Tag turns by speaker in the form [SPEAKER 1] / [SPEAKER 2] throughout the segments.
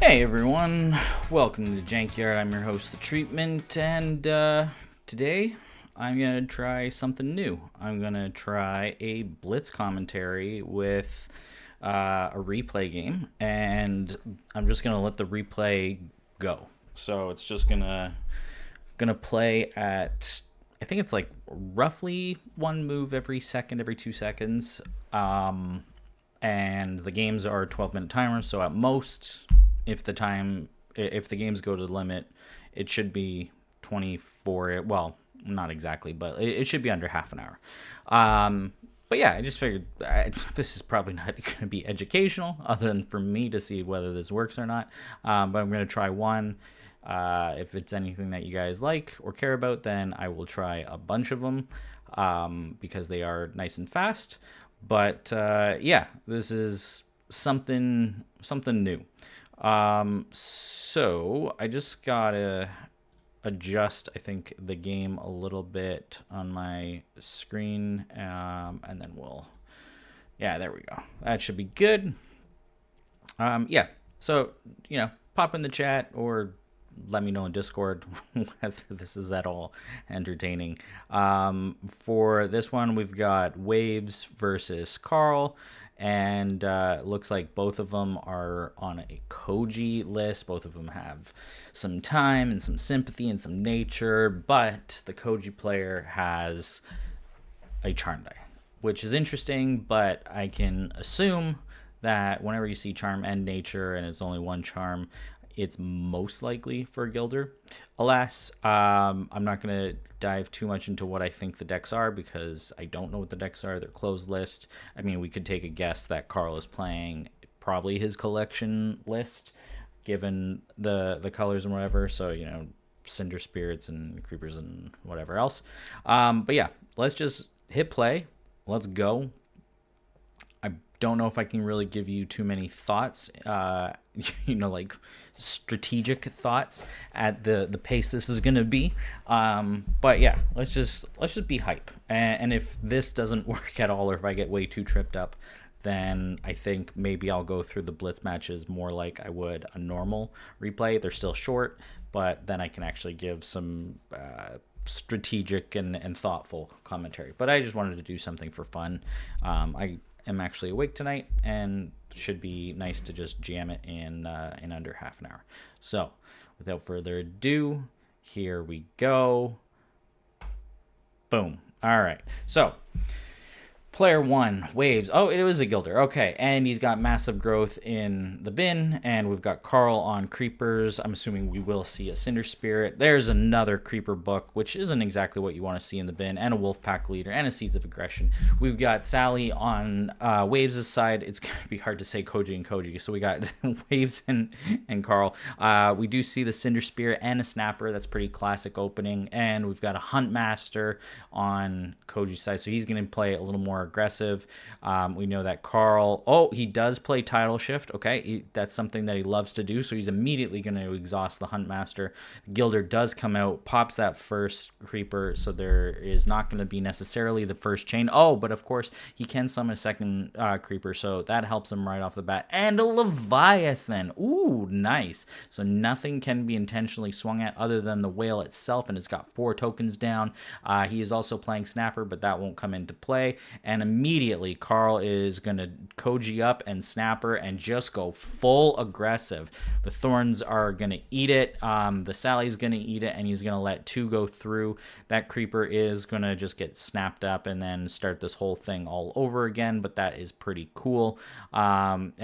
[SPEAKER 1] Hey everyone, welcome to the Jankyard. I'm your host, The Treatment, and today I'm gonna try something new. I'm gonna try a Blitz commentary with a replay game, and I'm just gonna let the replay go. So it's just gonna play at, I think it's like roughly one move every second, every 2 seconds. And the games are 12-minute timers, so at most, if the games go to the limit, it should be 24. Well, not exactly, but it should be under half an hour. But yeah, I just figured this is probably not going to be educational, other than for me to see whether this works or not. But I'm going to try one. If it's anything that you guys like or care about, then I will try a bunch of them because they are nice and fast. But yeah, this is something new. So I just gotta adjust, I think, the game a little bit on my screen, and then yeah, there we go. That should be good. Yeah. So pop in the chat or let me know in Discord whether this is at all entertaining. For this one, we've got Waves versus Carl, and looks like both of them are on a Koji list. Both of them have some time and some sympathy and some nature, but the Koji player has a charm die, which is interesting, but I can assume that whenever you see charm and nature and it's only one charm, it's most likely for Gilder. Alas, I'm not going to dive too much into what I think the decks are because I don't know what the decks are. They're closed list. I mean, we could take a guess that Carl is playing probably his collection list, given the colors and whatever. So, Cinder Spirits and Creepers and whatever else. But yeah, let's just hit play. Let's go. Don't know if I can really give you too many thoughts, like strategic thoughts at the pace this is gonna be. But yeah, let's just be hype. And if this doesn't work at all, or if I get way too tripped up, then I think maybe I'll go through the Blitz matches more like I would a normal replay. They're still short, but then I can actually give some strategic and thoughtful commentary. But I just wanted to do something for fun. I'm actually awake tonight, and should be nice to just jam it in under half an hour. So, without further ado, here we go. Boom. All right. So, player one, Waves. Oh, it was a Gilder. Okay, and he's got massive growth in the bin, and we've got Carl on Creepers. I'm assuming we will see a Cinder Spirit. There's another Creeper book, which isn't exactly what you want to see in the bin, and a Wolfpack Leader, and a Seeds of Aggression. We've got Sally on Waves' side. It's going to be hard to say Koji and Koji, so we got Waves and Carl. We do see the Cinder Spirit and a Snapper. That's pretty classic opening, and we've got a Huntmaster on Koji's side, so he's going to play a little more aggressive. We know that Carl, he does play Tidal Shift. Okay, that's something that he loves to do, so he's immediately going to exhaust the Huntmaster. Gilder does come out, pops that first Creeper, so there is not going to be necessarily the first chain. But of course he can summon a second Creeper, so that helps him right off the bat. And a Leviathan. Ooh, nice. So nothing can be intentionally swung at other than the whale itself, and it's got 4 tokens down. He is also playing Snapper, but that won't come into play. And immediately Carl is going to Koji up and Snapper and just go full aggressive. The Thorns are going to eat it. The Sally's going to eat it, and he's going to let 2 go through. That Creeper is going to just get snapped up and then start this whole thing all over again, but that is pretty cool. And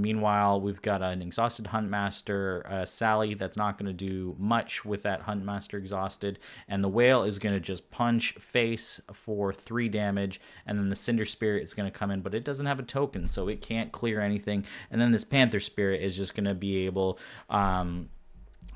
[SPEAKER 1] meanwhile, we've got an exhausted Huntmaster, Sally, that's not going to do much with that Huntmaster exhausted, and the Whale is going to just punch face for 3 damage, and then the Cinder Spirit is going to come in, but it doesn't have a token, so it can't clear anything. And then this Panther Spirit is just going to be able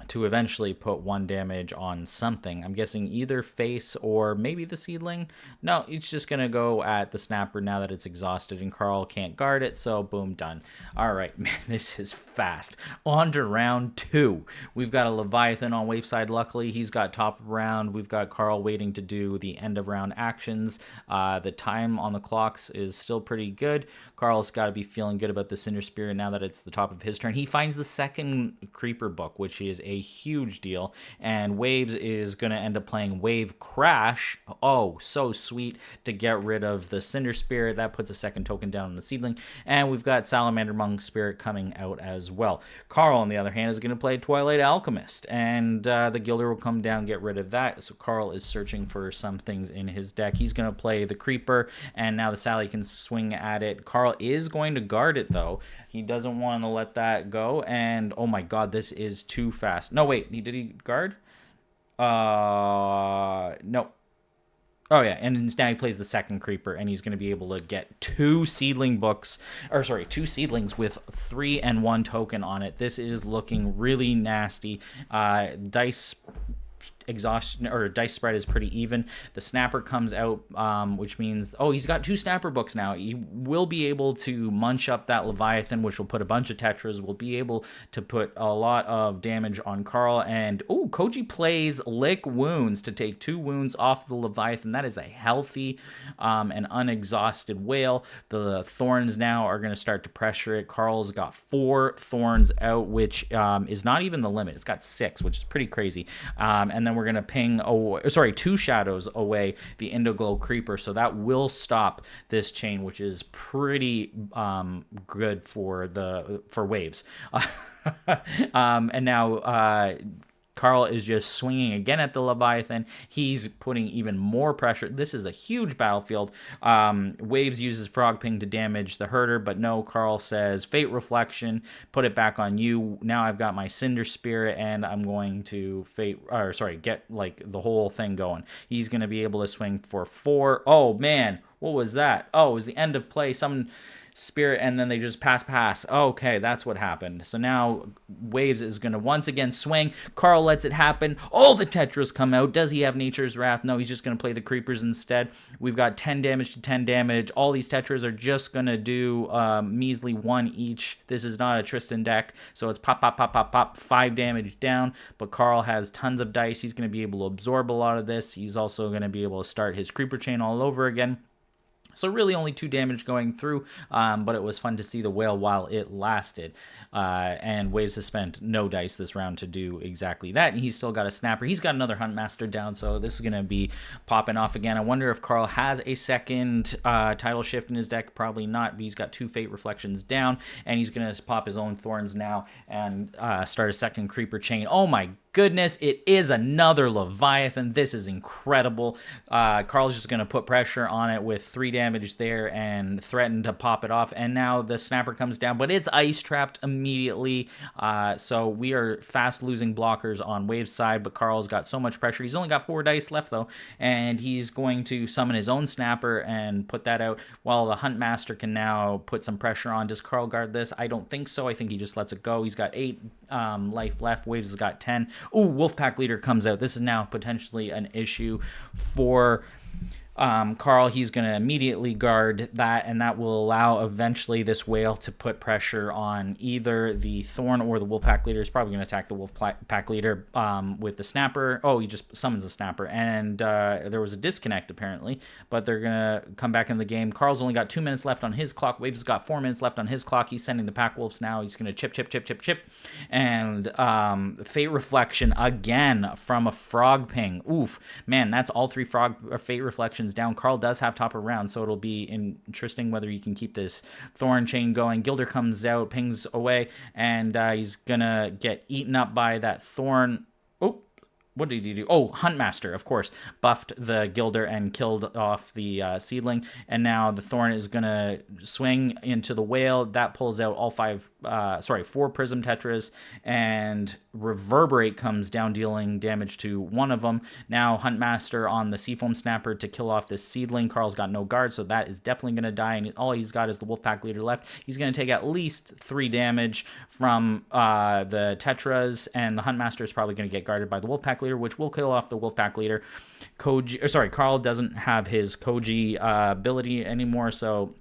[SPEAKER 1] to eventually put 1 damage on something. I'm guessing either face or maybe the seedling. No, it's just going to go at the snapper now that it's exhausted, and Carl can't guard it, so boom, done. All right, man, this is fast. On to round 2. We've got a Leviathan on wave side. Luckily, he's got top of round. We've got Carl waiting to do the end of round actions. The time on the clocks is still pretty good. Carl's got to be feeling good about the Cinder Spirit now that it's the top of his turn. He finds the second Creeper book, which is a huge deal, and Waves is going to end up playing Wave Crash. Oh, so sweet to get rid of the Cinder Spirit. That puts a second token down on the seedling, and we've got Salamander Monk Spirit coming out as well. Carl, on the other hand, is going to play Twilight Alchemist, and the Gilder will come down, get rid of that. So Carl is searching for some things in his deck. He's going to play the Creeper, and now the Sally can swing at it. Carl is going to guard it, though. He doesn't want to let that go, and oh my god, this is too fast. No, wait, did he guard? No. Oh yeah, and now he plays the second Creeper, and he's going to be able to get 2 seedling books, or sorry, 2 seedlings with 3 and 1 token on it. This is looking really nasty. Dice exhaustion or dice spread is pretty even. The snapper comes out, which means, oh, he's got 2 snapper books now. He will be able to munch up that Leviathan, which will put a bunch of tetras. Will be able to put a lot of damage on Carl. And oh, Koji plays Lick Wounds to take 2 wounds off the Leviathan. That is a healthy and unexhausted whale. The thorns now are going to start to pressure it. Carl's got 4 thorns out, which is not even the limit. It's got 6, which is pretty crazy. And then we're going to ping, 2 shadows away the Indiglow Creeper, so that will stop this chain, which is pretty good for Waves. And now Carl is just swinging again at the Leviathan. He's putting even more pressure. This is a huge battlefield. Waves uses Frog Ping to damage the herder, but no, Carl says, Fate Reflection, put it back on you. Now I've got my Cinder Spirit, and I'm going to get like the whole thing going. He's going to be able to swing for 4. Oh, man, what was that? Oh, it was the end of play. Summon Spirit, and then they just pass. Okay, that's what happened. So now Waves is going to once again swing. Carl lets it happen. All the tetras come out. Does he have Nature's Wrath? No, he's just going to play the Creepers instead. We've got 10 damage to 10 damage. All these tetras are just going to do measly 1 each. This is not a Tristan deck, so it's pop, 5 damage down, but Carl has tons of dice. He's going to be able to absorb a lot of this. He's also going to be able to start his Creeper chain all over again. So really only 2 damage going through, but it was fun to see the whale while it lasted. And Waves has spent no dice this round to do exactly that, and he's still got a snapper. He's got another Huntmaster down, so this is going to be popping off again. I wonder if Carl has a second title shift in his deck. Probably not, but he's got 2 Fate Reflections down, and he's going to pop his own Thorns now and start a second Creeper chain. Oh my goodness, it is another Leviathan. This is incredible. Carl's just going to put pressure on it with 3 damage there and threaten to pop it off. And now the snapper comes down, but it's ice trapped immediately. So we are fast losing blockers on Wave's side, but Carl's got so much pressure. He's only got 4 dice left though, and he's going to summon his own snapper and put that out while the Huntmaster can now put some pressure on. Does Carl guard this? I don't think so. I think he just lets it go. He's got 8 life left. Waves has got 10. Ooh, Wolfpack Leader comes out. This is now potentially an issue for Carl. He's going to immediately guard that, and that will allow eventually this whale to put pressure on either the Thorn or the Wolfpack Leader. He's probably going to attack the Wolfpack Leader with the Snapper. Oh, he just summons a Snapper, and there was a disconnect apparently, but they're going to come back in the game. Carl's only got 2 minutes left on his clock. Waves has got 4 minutes left on his clock. He's sending the Pack Wolves now. He's going to chip, and Fate Reflection again from a Frog Ping. Oof, man, that's all 3 Fate Reflections down. Carl does have top of round, so it'll be interesting whether you can keep this Thorn chain going. Gilder comes out, pings away, and he's gonna get eaten up by that Thorn. Oh, what did he do? Oh, Huntmaster, of course, buffed the Gilder and killed off the seedling, and now the Thorn is gonna swing into the Whale. That pulls out all four Prism Tetras, and Reverberate comes down, dealing damage to one of them. Now Huntmaster on the Seafoam Snapper to kill off this seedling. Carl's got no guard, so that is definitely gonna die, and all he's got is the Wolfpack Leader left. He's gonna take at least 3 damage from the Tetras, and the Huntmaster is probably gonna get guarded by the Wolfpack Leader, which will kill off the Wolfpack Leader. Carl doesn't have his Koji ability anymore, so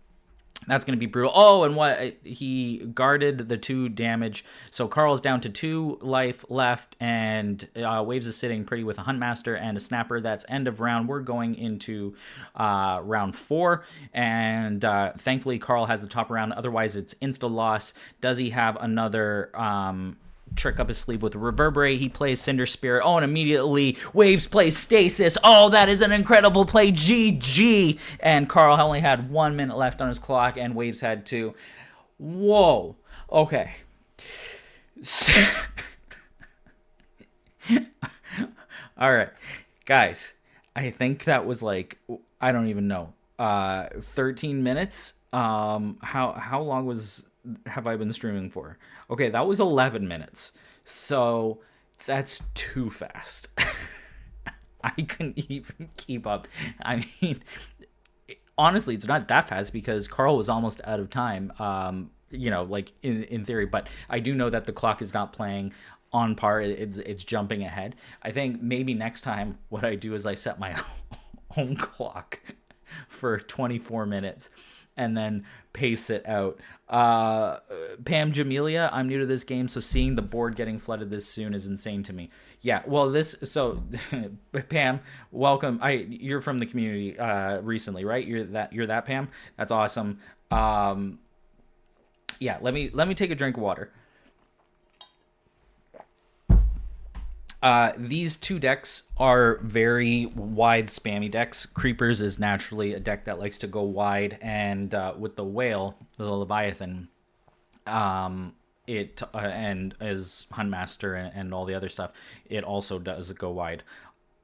[SPEAKER 1] that's going to be brutal. Oh, and he guarded the 2 damage. So Carl's down to 2 life left, and Waves is sitting pretty with a Huntmaster and a Snapper. That's end of round. We're going into round 4, and thankfully Carl has the top round. Otherwise, it's insta loss. Does he have another trick up his sleeve with the Reverberate? He plays Cinder Spirit. Oh, and immediately Waves plays Stasis. Oh, that is an incredible play. GG. And Carl only had 1 minute left on his clock, and Waves had 2. Whoa. Okay. All right, guys. I think that was like, I don't even know, 13 minutes. How long have I been streaming for? Okay, that was 11 minutes. So that's too fast. I couldn't even keep up. I mean, honestly, it's not that fast because Carl was almost out of time, like in theory. But I do know that the clock is not playing on par. It's jumping ahead. I think maybe next time what I do is I set my own clock for 24 minutes and then pace it out. Pam Jamelia, I'm new to this game, so seeing the board getting flooded this soon is insane to me. Yeah, well, Pam, welcome. You're from the community recently, right? You're that Pam. That's awesome. Yeah, let me take a drink of water. These 2 decks are very wide spammy decks. Creepers is naturally a deck that likes to go wide, and with the Whale, the Leviathan, and as Huntmaster and all the other stuff, it also does go wide.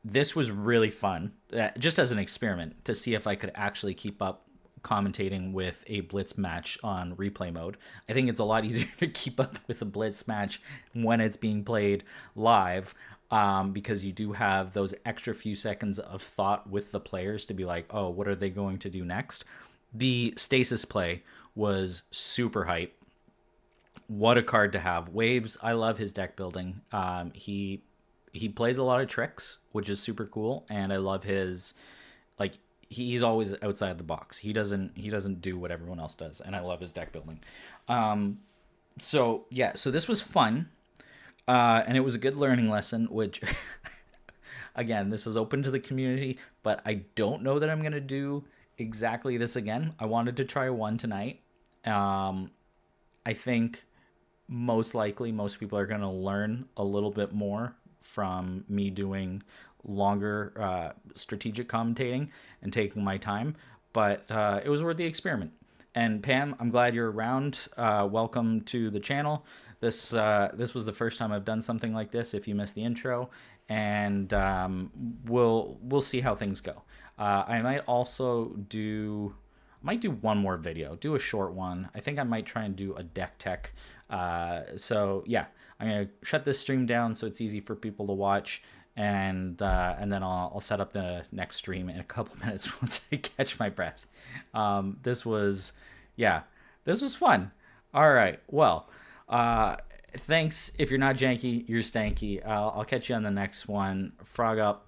[SPEAKER 1] This was really fun, just as an experiment, to see if I could actually keep up commentating with a Blitz match on replay mode. I think it's a lot easier to keep up with a Blitz match when it's being played live, because you do have those extra few seconds of thought with the players to be like, oh, what are they going to do next? The Stasis play was super hype. What a card to have. Waves, I love his deck building. He plays a lot of tricks, which is super cool, and I love his, like, he's always outside the box. He doesn't do what everyone else does, and I love his deck building. So this was fun, and it was a good learning lesson, which again, this is open to the community, but I don't know that I'm gonna do exactly this again. I wanted to try one tonight. I think most likely most people are gonna learn a little bit more from me doing longer strategic commentating and taking my time, but it was worth the experiment. And Pam, I'm glad you're around. Welcome to the channel. This was the first time I've done something like this, if you missed the intro, and we'll see how things go. I might also do one more video, do a short one. I think I might try and do a deck tech. So yeah, I'm gonna shut this stream down so it's easy for people to watch, and then I'll set up the next stream in a couple minutes once I catch my breath. This was fun. All right, well, thanks. If you're not janky, you're stanky. I'll catch you on the next one. Frog up,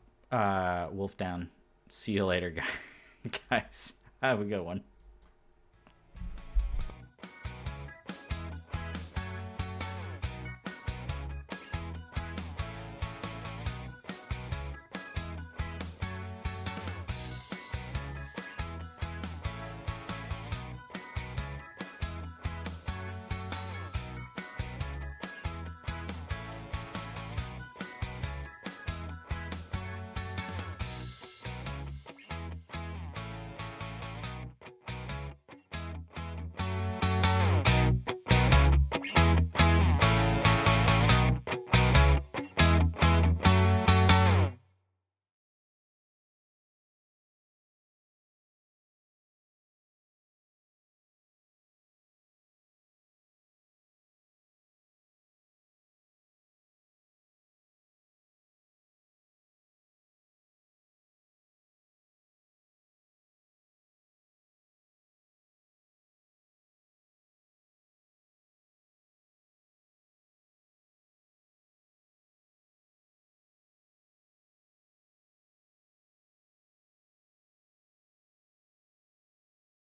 [SPEAKER 1] wolf down. See you later, guys. Have a good one.